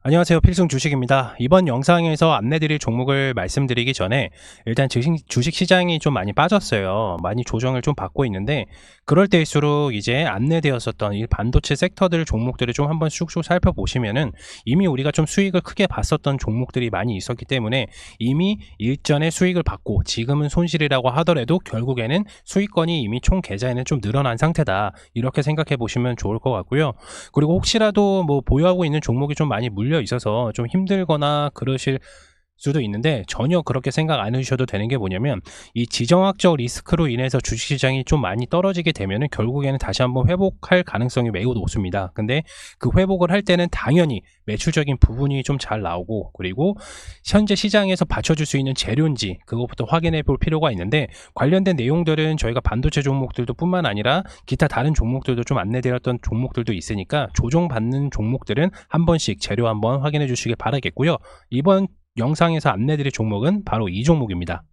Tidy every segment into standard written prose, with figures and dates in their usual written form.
안녕하세요. 필승 주식입니다. 이번 영상에서 안내드릴 종목을 말씀드리기 전에 일단 주식 시장이 좀 많이 빠졌어요. 많이 조정을 좀 받고 있는데 그럴 때일수록 이제 안내되었었던 이 반도체 섹터들 종목들을 좀 한번 쑥쑥 살펴보시면은 이미 우리가 좀 수익을 크게 봤었던 종목들이 많이 있었기 때문에 이미 일전에 수익을 받고 지금은 손실이라고 하더라도 결국에는 수익권이 이미 총 계좌에는 좀 늘어난 상태다. 이렇게 생각해 보시면 좋을 것 같고요. 그리고 혹시라도 뭐 보유하고 있는 종목이 좀 많이 물려 있어서 좀 힘들거나 그러실 수도 있는데 전혀 그렇게 생각 안 해주셔도 되는 게 뭐냐면 이 지정학적 리스크로 인해서 주식시장이 좀 많이 떨어지게 되면은 결국에는 다시 한번 회복할 가능성이 매우 높습니다. 근데 그 회복을 할 때는 당연히 매출적인 부분이 좀 잘 나오고 그리고 현재 시장에서 받쳐줄 수 있는 재료인지 그것부터 확인해 볼 필요가 있는데 관련된 내용들은 저희가 반도체 종목들도 뿐만 아니라 기타 다른 종목들도 좀 안내드렸던 종목들도 있으니까 조정받는 종목들은 한 번씩 재료 한번 확인해 주시길 바라겠고요. 이번 영상에서 안내드릴 종목은 바로 이 종목입니다.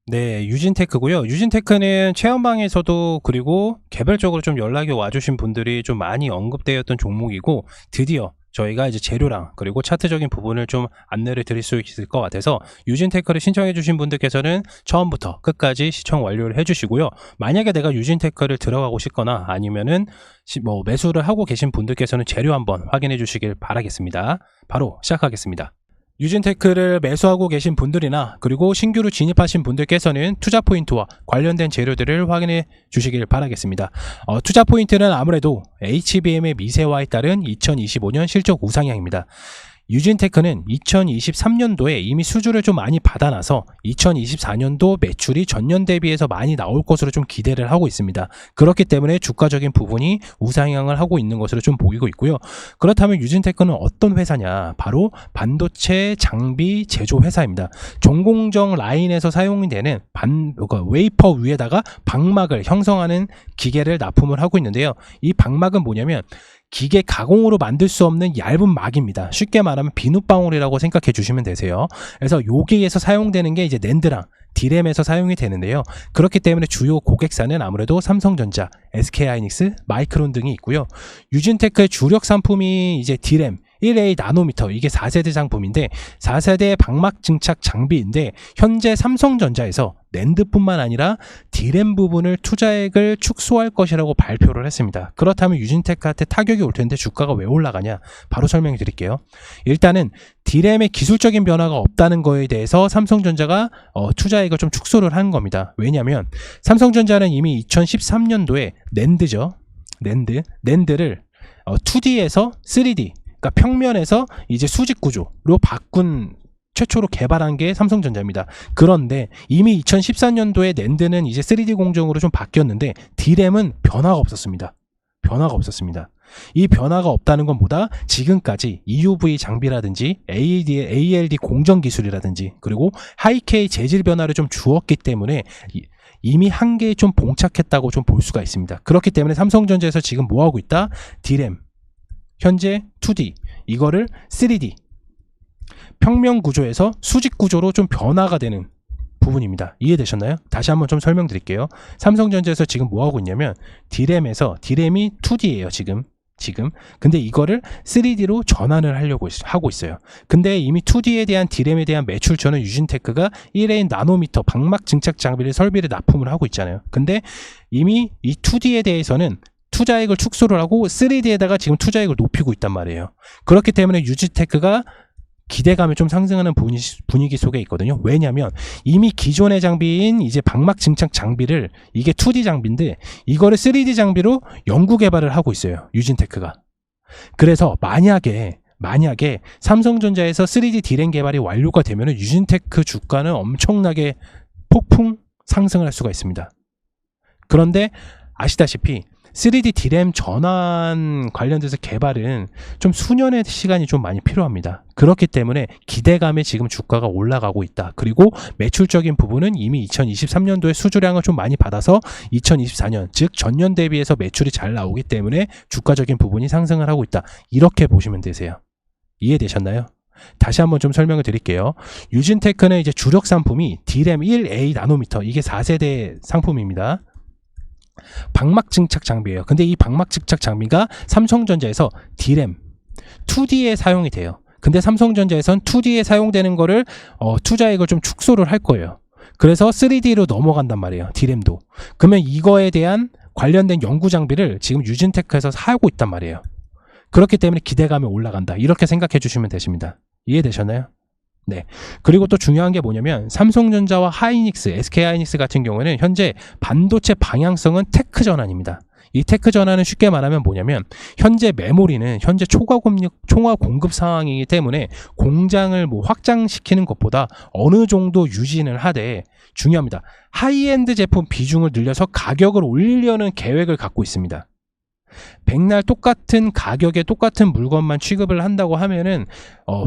네, 유진테크고요. 유진테크는 체험방에서도 그리고 개별적으로 좀 연락이 와주신 분들이 좀 많이 언급되었던 종목이고 드디어 저희가 이제 재료랑 그리고 차트적인 부분을 좀 안내를 드릴 수 있을 것 같아서 유진테크를 신청해 주신 분들께서는 처음부터 끝까지 시청 완료를 해 주시고요. 만약에 내가 유진테크를 들어가고 싶거나 아니면은 뭐 매수를 하고 계신 분들께서는 재료 한번 확인해 주시길 바라겠습니다. 바로 시작하겠습니다. 유진테크를 매수하고 계신 분들이나 그리고 신규로 진입하신 분들께서는 투자 포인트와 관련된 재료들을 확인해 주시길 바라겠습니다. 투자 포인트는 아무래도 HBM의 미세화에 따른 2025년 실적 우상향입니다. 유진테크는 2023년도에 이미 수주를 좀 많이 받아놔서 2024년도 매출이 전년 대비해서 많이 나올 것으로 좀 기대를 하고 있습니다. 그렇기 때문에 주가적인 부분이 우상향을 하고 있는 것으로 좀 보이고 있고요. 그렇다면 유진테크는 어떤 회사냐? 바로 반도체 장비 제조 회사입니다. 전공정 라인에서 사용이 되는 웨이퍼 위에다가 방막을 형성하는 기계를 납품을 하고 있는데요. 이 방막은 뭐냐면 기계 가공으로 만들 수 없는 얇은 막입니다. 쉽게 말하면 비눗방울이라고 생각해 주시면 되세요. 그래서 여기에서 사용되는 게 이제 낸드랑 D램에서 사용이 되는데요. 그렇기 때문에 주요 고객사는 아무래도 삼성전자, SK하이닉스, 마이크론 등이 있고요. 유진테크의 주력 상품이 이제 D램 1A 나노미터, 이게 4세대 상품인데 4세대 방막 증착 장비인데 현재 삼성전자에서 낸드뿐만 아니라 D램 부분을 투자액을 축소할 것이라고 발표를 했습니다. 그렇다면 유진테크한테 타격이 올 텐데 주가가 왜 올라가냐? 바로 설명해 드릴게요. 일단은 D램의 기술적인 변화가 없다는 거에 대해서 삼성전자가 투자액을 좀 축소를 한 겁니다. 왜냐하면 삼성전자는 이미 2013년도에 낸드를 2D에서 3D, 그러니까 평면에서 이제 수직 구조로 바꾼 최초로 개발한 게 삼성전자입니다. 그런데 이미 2014년도에 낸드는 이제 3D 공정으로 좀 바뀌었는데 D램은 변화가 없었습니다. 이 변화가 없다는 건 뭐다? 지금까지 EUV 장비라든지 ALD 공정 기술이라든지 그리고 하이K 재질 변화를 좀 주었기 때문에 이미 한계에 좀 봉착했다고 좀 볼 수가 있습니다. 그렇기 때문에 삼성전자에서 지금 뭐 하고 있다? D램 현재 2D, 이거를 3D 평면 구조에서 수직 구조로 좀 변화가 되는 부분입니다. 이해되셨나요? 다시 한번 좀 설명드릴게요. 삼성전자에서 지금 뭐 하고 있냐면 D램이 2D예요. 지금 근데 이거를 3D로 전환을 하려고 하고 있어요. 근데 이미 2D에 대한 D램에 대한 매출처는 유진테크가 1A 나노미터 방막 증착 장비를 설비를 납품을 하고 있잖아요. 근데 이미 이 2D에 대해서는 투자액을 축소를 하고 3D에다가 지금 투자액을 높이고 있단 말이에요. 그렇기 때문에 유진테크가 기대감을 좀 상승하는 분위기 속에 있거든요. 왜냐하면 이미 기존의 장비인 이제 방막 증착 장비를, 이게 2D 장비인데 이거를 3D 장비로 연구 개발을 하고 있어요. 유진테크가. 그래서 만약에 삼성전자에서 3D D램 개발이 완료가 되면 유진테크 주가는 엄청나게 폭풍 상승을 할 수가 있습니다. 그런데 아시다시피 3D D램 전환 관련돼서 개발은 좀 수년의 시간이 좀 많이 필요합니다. 그렇기 때문에 기대감에 지금 주가가 올라가고 있다. 그리고 매출적인 부분은 이미 2023년도에 수주량을 좀 많이 받아서 2024년, 즉 전년 대비해서 매출이 잘 나오기 때문에 주가적인 부분이 상승을 하고 있다. 이렇게 보시면 되세요. 이해되셨나요? 다시 한번 좀 설명을 드릴게요. 유진테크는 이제 주력 상품이 D램 1A 나노미터, 이게 4세대 상품입니다. 방막 증착 장비예요. 근데 이 방막 증착 장비가 삼성전자에서 D램 2D에 사용이 돼요. 근데 삼성전자에선 2D에 사용되는 거를 투자액을 좀 축소를 할 거예요. 그래서 3D로 넘어간단 말이에요. D램도. 그러면 이거에 대한 관련된 연구 장비를 지금 유진테크에서 사고 있단 말이에요. 그렇기 때문에 기대감이 올라간다. 이렇게 생각해 주시면 되십니다. 이해되셨나요? 네. 그리고 또 중요한 게 뭐냐면 삼성전자와 하이닉스, SK하이닉스 같은 경우에는 현재 반도체 방향성은 테크 전환입니다. 이 테크 전환은 쉽게 말하면 뭐냐면 현재 메모리는 현재 초과 공급 상황이기 때문에 공장을 확장시키는 것보다 어느 정도 유지는 하되 중요합니다. 하이엔드 제품 비중을 늘려서 가격을 올리려는 계획을 갖고 있습니다. 백날 똑같은 가격에 똑같은 물건만 취급을 한다고 하면은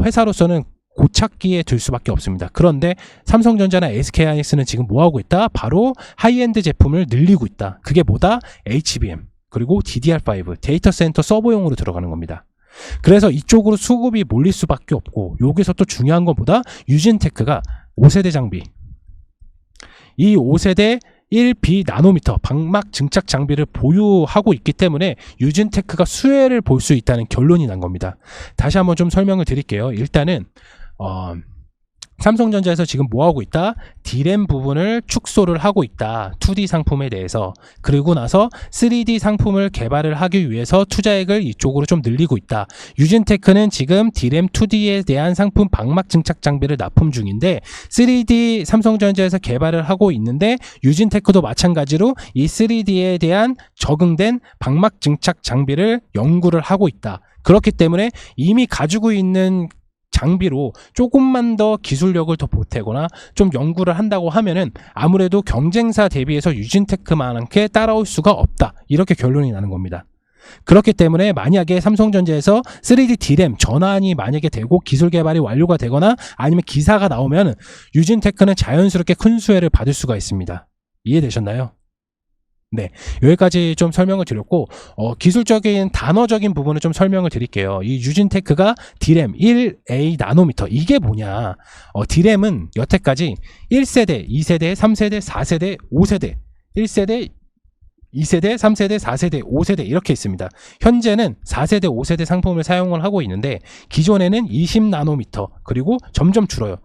회사로서는 고착기에 들 수밖에 없습니다. 그런데 삼성전자나 SK하이닉스는 지금 뭐 하고 있다? 바로 하이엔드 제품을 늘리고 있다. 그게 뭐다? HBM 그리고 DDR5 데이터 센터 서버용으로 들어가는 겁니다. 그래서 이쪽으로 수급이 몰릴 수밖에 없고, 여기서 또 중요한 건 뭐다? 유진테크가 5세대 장비, 이 5세대 1B 나노미터 방막 증착 장비를 보유하고 있기 때문에 유진테크가 수혜를 볼 수 있다는 결론이 난 겁니다. 다시 한번 좀 설명을 드릴게요. 일단은 삼성전자에서 지금 뭐 하고 있다? D램 부분을 축소를 하고 있다. 2D 상품에 대해서. 그리고 나서 3D 상품을 개발을 하기 위해서 투자액을 이쪽으로 좀 늘리고 있다. 유진테크는 지금 D램 2D에 대한 상품 방막 증착 장비를 납품 중인데 3D 삼성전자에서 개발을 하고 있는데 유진테크도 마찬가지로 이 3D에 대한 적응된 방막 증착 장비를 연구를 하고 있다. 그렇기 때문에 이미 가지고 있는 장비로 조금만 더 기술력을 더 보태거나 좀 연구를 한다고 하면은 아무래도 경쟁사 대비해서 유진테크만하게 따라올 수가 없다. 이렇게 결론이 나는 겁니다. 그렇기 때문에 만약에 삼성전자에서 3D D램 전환이 만약에 되고 기술 개발이 완료가 되거나 아니면 기사가 나오면 유진테크는 자연스럽게 큰 수혜를 받을 수가 있습니다. 이해되셨나요? 네, 여기까지 좀 설명을 드렸고 기술적인 단어적인 부분을 좀 설명을 드릴게요. 이 유진테크가 D램 1A 나노미터, 이게 뭐냐? D램은 여태까지 1세대, 2세대, 3세대, 4세대, 5세대, 1세대, 2세대, 3세대, 4세대, 5세대 이렇게 있습니다. 현재는 4세대, 5세대 상품을 사용을 하고 있는데 기존에는 20나노미터, 그리고 점점 줄어요.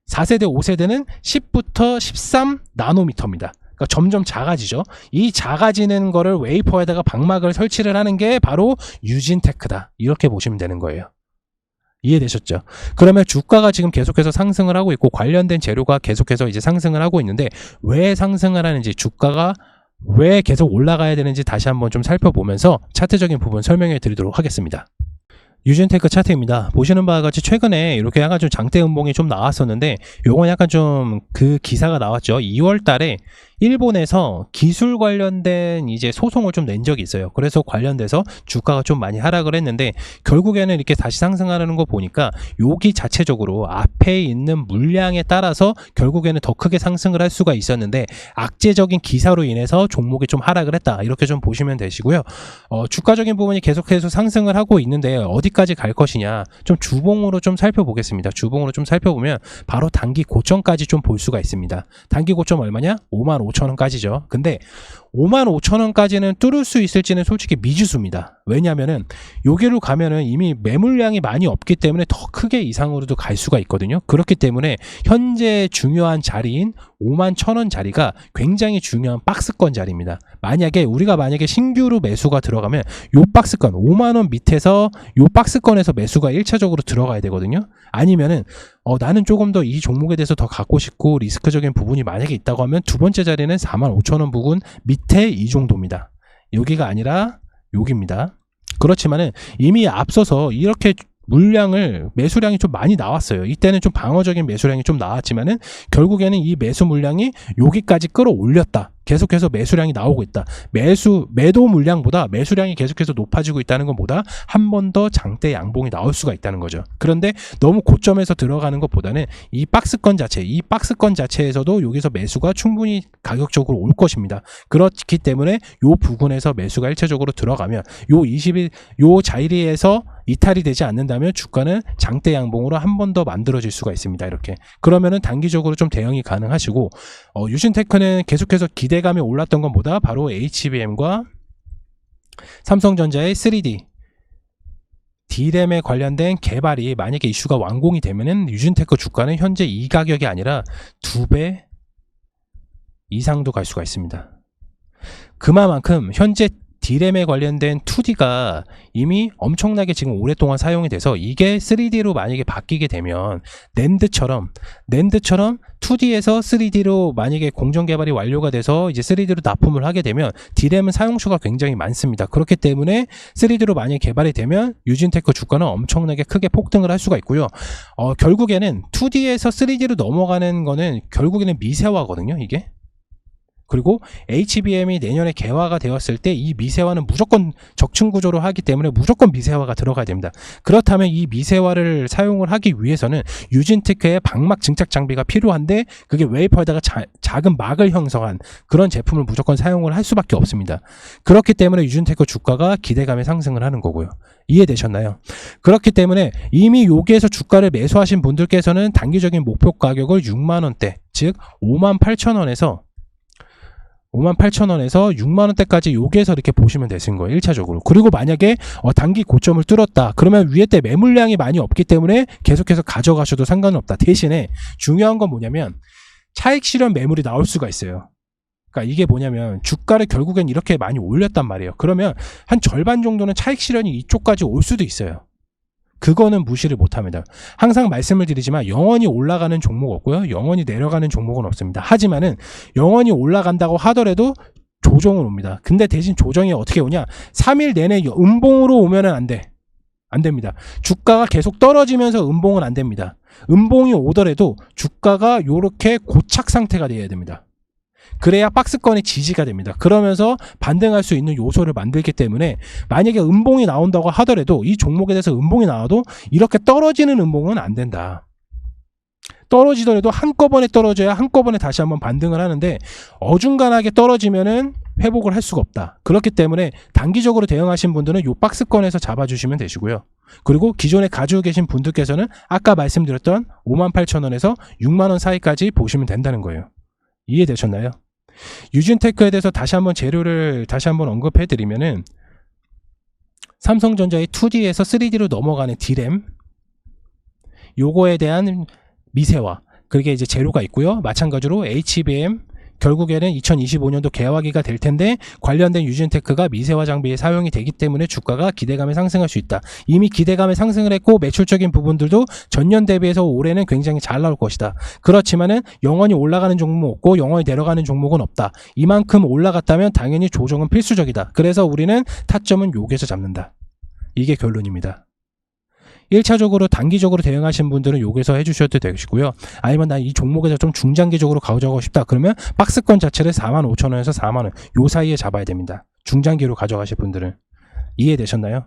4세대, 5세대는 10부터 13나노미터입니다. 그러니까 점점 작아지죠. 이 작아지는 거를 웨이퍼에다가 방막을 설치를 하는 게 바로 유진테크다. 이렇게 보시면 되는 거예요. 이해되셨죠? 그러면 주가가 지금 계속해서 상승을 하고 있고 관련된 재료가 계속해서 이제 상승을 하고 있는데 왜 상승을 하는지, 주가가 왜 계속 올라가야 되는지 다시 한번 좀 살펴보면서 차트적인 부분 설명해 드리도록 하겠습니다. 유진테크 차트입니다. 보시는 바와 같이 최근에 이렇게 약간 좀 장대 음봉이 좀 나왔었는데 요건 약간 좀 그 기사가 나왔죠. 2월 달에 일본에서 기술 관련된 이제 소송을 좀 낸 적이 있어요. 그래서 관련돼서 주가가 좀 많이 하락을 했는데 결국에는 이렇게 다시 상승하는 거 보니까 여기 자체적으로 앞에 있는 물량에 따라서 결국에는 더 크게 상승을 할 수가 있었는데 악재적인 기사로 인해서 종목이 좀 하락을 했다. 이렇게 좀 보시면 되시고요. 주가적인 부분이 계속해서 상승을 하고 있는데 어디까지 갈 것이냐, 좀 주봉으로 좀 살펴보겠습니다. 주봉으로 좀 살펴보면 바로 단기 고점까지 좀 볼 수가 있습니다. 단기 고점 얼마냐? 55,000원까지죠. 근데 55,000원까지는 뚫을 수 있을지는 솔직히 미지수입니다. 왜냐면은 여기로 가면은 이미 매물량이 많이 없기 때문에 더 크게 이상으로도 갈 수가 있거든요. 그렇기 때문에 현재 중요한 자리인 51,000원 자리가 굉장히 중요한 박스권 자리입니다. 우리가 만약에 신규로 매수가 들어가면 요 박스권 5만원 밑에서 요 박스권에서 매수가 1차적으로 들어가야 되거든요. 아니면은 나는 조금 더 이 종목에 대해서 더 갖고 싶고 리스크적인 부분이 만약에 있다고 하면 두 번째 자리는 45,000원 부근 밑에 이 정도입니다. 여기가 아니라 여기입니다. 그렇지만은 이미 앞서서 이렇게 매수량이 좀 많이 나왔어요. 이때는 좀 방어적인 매수량이 좀 나왔지만은 결국에는 이 매수 물량이 여기까지 끌어올렸다. 계속해서 매수량이 나오고 있다. 매도 물량보다 매수량이 계속해서 높아지고 있다는 것보다 한 번 더 장대 양봉이 나올 수가 있다는 거죠. 그런데 너무 고점에서 들어가는 것보다는 이 박스권 자체에서도 여기서 매수가 충분히 가격적으로 올 것입니다. 그렇기 때문에 요 부근에서 매수가 일차적으로 들어가면 요 자리에서 이탈이 되지 않는다면 주가는 장대 양봉으로 한 번 더 만들어질 수가 있습니다. 이렇게. 그러면은 단기적으로 좀 대응이 가능하시고, 유진테크는 계속해서 기대감이 올랐던 것보다 바로 HBM과 삼성전자의 3D D램에 관련된 개발이 만약에 이슈가 완공이 되면은 유진테크 주가는 현재 이 가격이 아니라 2배 이상도 갈 수가 있습니다. 그만큼 현재 D램에 관련된 2D가 이미 엄청나게 지금 오랫동안 사용이 돼서 이게 3D로 만약에 바뀌게 되면 낸드처럼 2D에서 3D로 만약에 공정 개발이 완료가 돼서 이제 3D로 납품을 하게 되면 D램은 사용수가 굉장히 많습니다. 그렇기 때문에 3D로 만약에 개발이 되면 유진테크 주가는 엄청나게 크게 폭등을 할 수가 있고요. 결국에는 2D에서 3D로 넘어가는 거는 결국에는 미세화거든요, 이게. 그리고 HBM이 내년에 개화가 되었을 때 이 미세화는 무조건 적층 구조로 하기 때문에 무조건 미세화가 들어가야 됩니다. 그렇다면 이 미세화를 사용을 하기 위해서는 유진테크의 방막 증착 장비가 필요한데 그게 웨이퍼에다가 작은 막을 형성한 그런 제품을 무조건 사용을 할 수밖에 없습니다. 그렇기 때문에 유진테크 주가가 기대감에 상승을 하는 거고요. 이해되셨나요? 그렇기 때문에 이미 여기에서 주가를 매수하신 분들께서는 단기적인 목표 가격을 6만원대, 즉 58,000원에서 6만원대까지 여기에서 이렇게 보시면 되신 거예요. 1차적으로. 그리고 만약에 단기 고점을 뚫었다. 그러면 위에 때 매물량이 많이 없기 때문에 계속해서 가져가셔도 상관은 없다. 대신에 중요한 건 뭐냐면 차익 실현 매물이 나올 수가 있어요. 그러니까 이게 뭐냐면 주가를 결국엔 이렇게 많이 올렸단 말이에요. 그러면 한 절반 정도는 차익 실현이 이쪽까지 올 수도 있어요. 그거는 무시를 못합니다. 항상 말씀을 드리지만 영원히 올라가는 종목 없고요. 영원히 내려가는 종목은 없습니다. 하지만은 영원히 올라간다고 하더라도 조정은 옵니다. 근데 대신 조정이 어떻게 오냐? 3일 내내 음봉으로 오면은 안 돼. 안 됩니다. 주가가 계속 떨어지면서 음봉은 안 됩니다. 음봉이 오더라도 주가가 이렇게 고착 상태가 돼야 됩니다. 그래야 박스권이 지지가 됩니다. 그러면서 반등할 수 있는 요소를 만들기 때문에 만약에 음봉이 나온다고 하더라도 이 종목에 대해서 음봉이 나와도 이렇게 떨어지는 음봉은 안 된다. 떨어지더라도 한꺼번에 떨어져야 한꺼번에 다시 한번 반등을 하는데 어중간하게 떨어지면은 회복을 할 수가 없다. 그렇기 때문에 단기적으로 대응하신 분들은 이 박스권에서 잡아주시면 되시고요. 그리고 기존에 가지고 계신 분들께서는 아까 말씀드렸던 58,000원에서 6만원 사이까지 보시면 된다는 거예요. 이해되셨나요? 유진테크에 대해서 다시 한번 재료를 다시 한번 언급해 드리면은 삼성전자의 2D에서 3D로 넘어가는 D램 요거에 대한 미세화 그게 이제 재료가 있고요. 마찬가지로 HBM 결국에는 2025년도 개화기가 될 텐데 관련된 유진테크가 미세화 장비에 사용이 되기 때문에 주가가 기대감에 상승할 수 있다. 이미 기대감에 상승을 했고 매출적인 부분들도 전년 대비해서 올해는 굉장히 잘 나올 것이다. 그렇지만은 영원히 올라가는 종목 없고 영원히 내려가는 종목은 없다. 이만큼 올라갔다면 당연히 조정은 필수적이다. 그래서 우리는 타점은 여기에서 잡는다. 이게 결론입니다. 1차적으로 단기적으로 대응하신 분들은 여기서 해주셔도 되시고요. 아니면 나 이 종목에서 좀 중장기적으로 가져가고 싶다. 그러면 박스권 자체를 45,000원에서 4만원 요 사이에 잡아야 됩니다. 중장기로 가져가실 분들은. 이해되셨나요?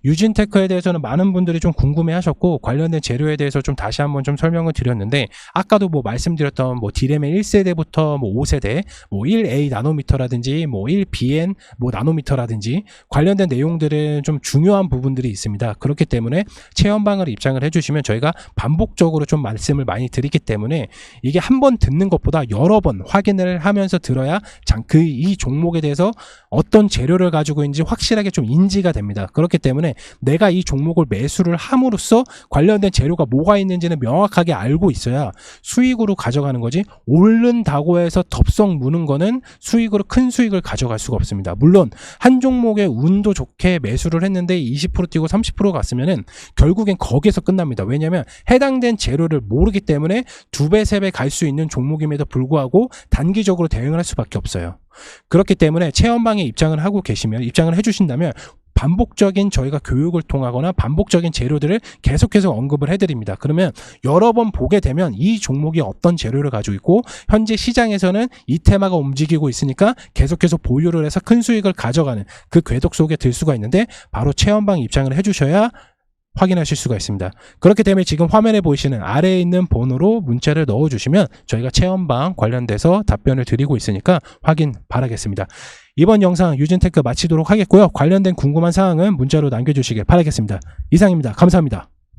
유진테크에 대해서는 많은 분들이 좀 궁금해 하셨고 관련된 재료에 대해서 좀 다시 한번 좀 설명을 드렸는데 아까도 뭐 말씀드렸던 뭐 D램의 1세대부터 뭐 5세대 뭐 1A 나노미터라든지 뭐 1BN 뭐 나노미터라든지 관련된 내용들은 좀 중요한 부분들이 있습니다. 그렇기 때문에 체험방을 입장을 해주시면 저희가 반복적으로 좀 말씀을 많이 드리기 때문에 이게 한 번 듣는 것보다 여러 번 확인을 하면서 들어야 이 종목에 대해서 어떤 재료를 가지고 있는지 확실하게 좀 인지가 됩니다. 그렇기 때문에 내가 이 종목을 매수를 함으로써 관련된 재료가 뭐가 있는지는 명확하게 알고 있어야 수익으로 가져가는 거지 오른다고 해서 덥석 무는 거는 수익으로 큰 수익을 가져갈 수가 없습니다. 물론 한 종목에 운도 좋게 매수를 했는데 20% 뛰고 30% 갔으면은 결국엔 거기에서 끝납니다. 왜냐하면 해당된 재료를 모르기 때문에 2배, 3배 갈 수 있는 종목임에도 불구하고 단기적으로 대응을 할 수밖에 없어요. 그렇기 때문에 체험방에 입장을 해주신다면 반복적인 저희가 교육을 통하거나 반복적인 재료들을 계속해서 언급을 해드립니다. 그러면 여러 번 보게 되면 이 종목이 어떤 재료를 가지고 있고 현재 시장에서는 이 테마가 움직이고 있으니까 계속해서 보유를 해서 큰 수익을 가져가는 그 궤도 속에 들 수가 있는데 바로 체험방 입장을 해주셔야 확인하실 수가 있습니다. 그렇기 때문에 지금 화면에 보이시는 아래에 있는 번호로 문자를 넣어주시면 저희가 체험방 관련돼서 답변을 드리고 있으니까 확인 바라겠습니다. 이번 영상 유진테크 마치도록 하겠고요. 관련된 궁금한 사항은 문자로 남겨주시길 바라겠습니다. 이상입니다. 감사합니다.